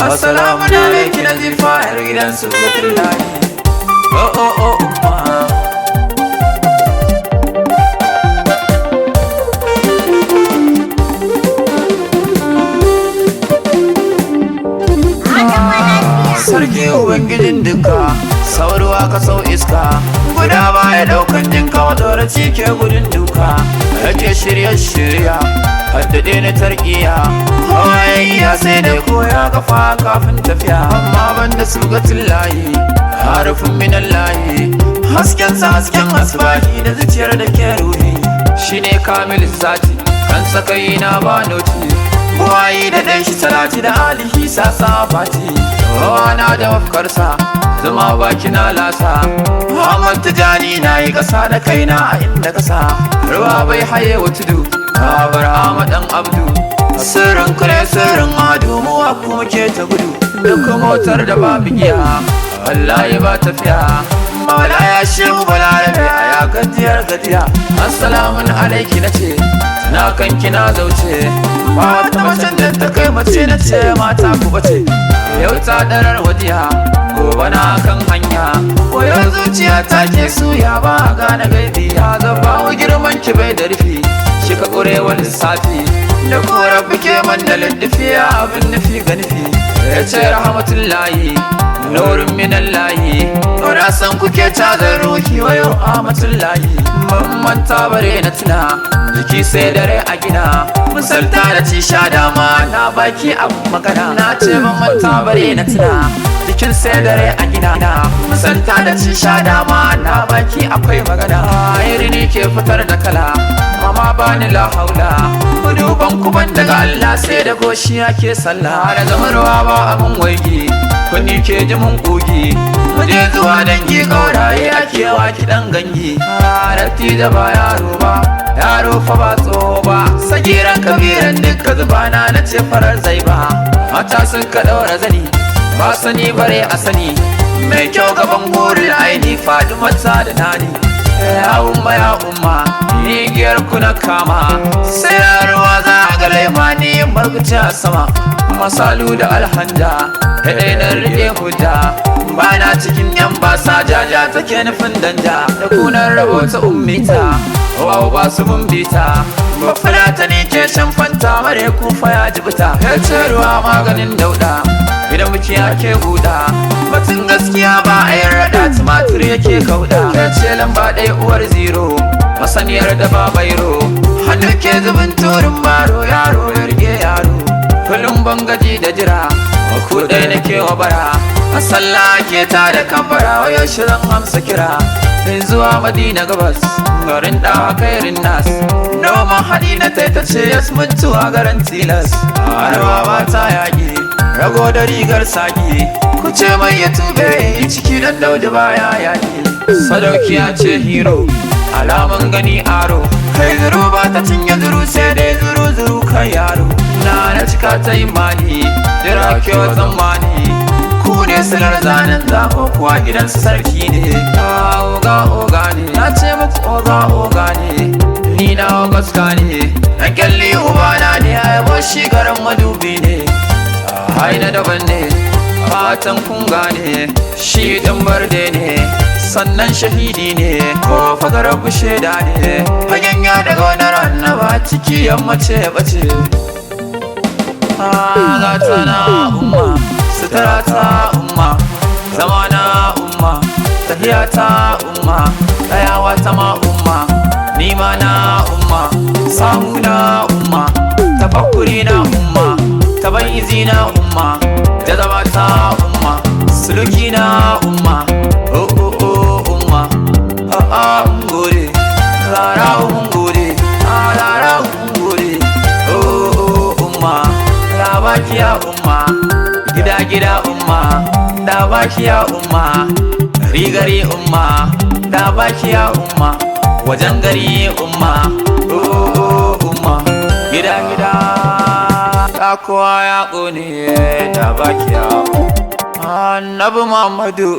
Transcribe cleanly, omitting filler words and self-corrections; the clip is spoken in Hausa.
Assalamu alaikum Nazifa yar gidan su Abdullahi. Oh oh oh umma. Sarki ubangijin duka, sauruwa ka sau iska, guda baya daukan jinka wadaraci ke gudun duka. Yake shirya haddade na tarkiya, hawaye iya sai da koya kafa kafin tafiya. Amma banda su ga tillahi, harufin minan layi, hasken asbahi da zuciyar da ke ruhi. Shine kamilin zati, kan sakai na ba noti, buwayi da ɗan shi salati da alihi sasa fati. Rawana da mafkarsa, zama baki na lasa, Muhammad Tijani na yi ƙasa da kaina a inda ƙasa. Ruwa bai haye wa tudu, babar Ahmadan Abdu. Sirrin kare sirrin ado, muwa kuma ke ta gudu. Duk motar da babu giya, wallahi ba tafiya. Maula ya shehu balarabe a ya gajiya. Assalamun alaiki na ce, na kanki na zauce. Ba wata macen da ta kai mace na ce mata ku bace. Yau ta darar wajiya, gobe na kan hanya. Koyon zuciya ta ke suya ba a gane gaibi. Ya zaba girman ki bai da rufi, shi ka ƙurewar lissafi. Da kora buke man da liddufi abin nufi ga nufi. Ya ce rahmatullahi, nurin minan layi. Nuna san kuke cazar ruhi wayo ahmatullahi. Ban manta bare na tuna, jiki sai dare a gina. Misalta da ci sha dama na baki abu magana. Na ce ban manta bare na tuna, jikin sai dare a gina. Misalta da ci sha dama na baki akwai magana. Irini ke fitar da kala, mama bani la haula. Duban kuban daga Allah sai da goshi ake sallah. Da zamarwa ba abun waigi, kunni ke ji mun kogi. Muje zuwa dangi kauraye ake wa kiɗan gangi. Ratti da ba yaro ba, yaro fa ba tsoho ba. Sagiran kabiran duka zubana na ce farar zai ba. Mata sun ka ɗaura zani, ba sani bare a sani. Mai kyau gaban burin aini faɗi mata da nani. Ya umma, igiyar ku na kama. Sai ruwa za a ga laima ni barkuci a sama. Masalu da alhanja, da na rike hujja. Bana cikin yan basa jaja take nufin danja. Da kunan rabota ummita, wawo ba su mun bita. Bafulata ne ke shan fanta mare kufa ya jibita. Ya ce ruwa maganin dauda, idan muke ake buɗa. Batun gaskiya ba a yin raɗa, tumatur yake kauɗa. Ya ce lamba ɗaya uwar zero, masaniyar da ba bairo. Hannu ke zubin turin baro, yaro ya rige yaro. Kullum bangaji da jira, ku ɗaya na ke wa bara. A sallah ke ta da kambara, wayo shirin amsa kira. In zuwa Madina gabas, garin ɗawa kairin nas. Noman haɗi na ta ce yas mutuwa garin tilas. Arwa ba ta yaƙi, rago da rigar saki. Ku ce mai ya tube ciki dan Daudu baya yaƙi. Sadauki ya ce hero, alaman gani aro. Kai zuru ba ta cinye zuru sai dai zuru kai yaro. Na cika ta imani, jira kewa tsammani. Ku ne silar zanen zaɓo kuwa gidansu sarki ne. Oga ne, na ce muku oga ne. Ni na gaska ne, na kyalli ubana ne. A yabo shi garin madubi ne, haina daban ne. Fatan kun gane, shi ɗin barde ne. Sannan shahidi ne, ko fagarar shaida ne. Fagen ya daga wani rannaba ciki yammace bace. Gata na umma, sutura ta umma, zama na umma, tahiya ta umma, tsayawa ta ma umma, nima na umma, samu na umma, tafakkuri na umma, tabayizi na umma, jazaba ta umma, suluki na umma. Umma, ungode, lara ungode, lara ungode. Umma, labakiya umma, gida umma, dabakiya umma, rigari umma, dabakiya umma, wajen gari umma. Umma, gida ta kowa ya ƙone, dabakiya Annabi Muhammadu.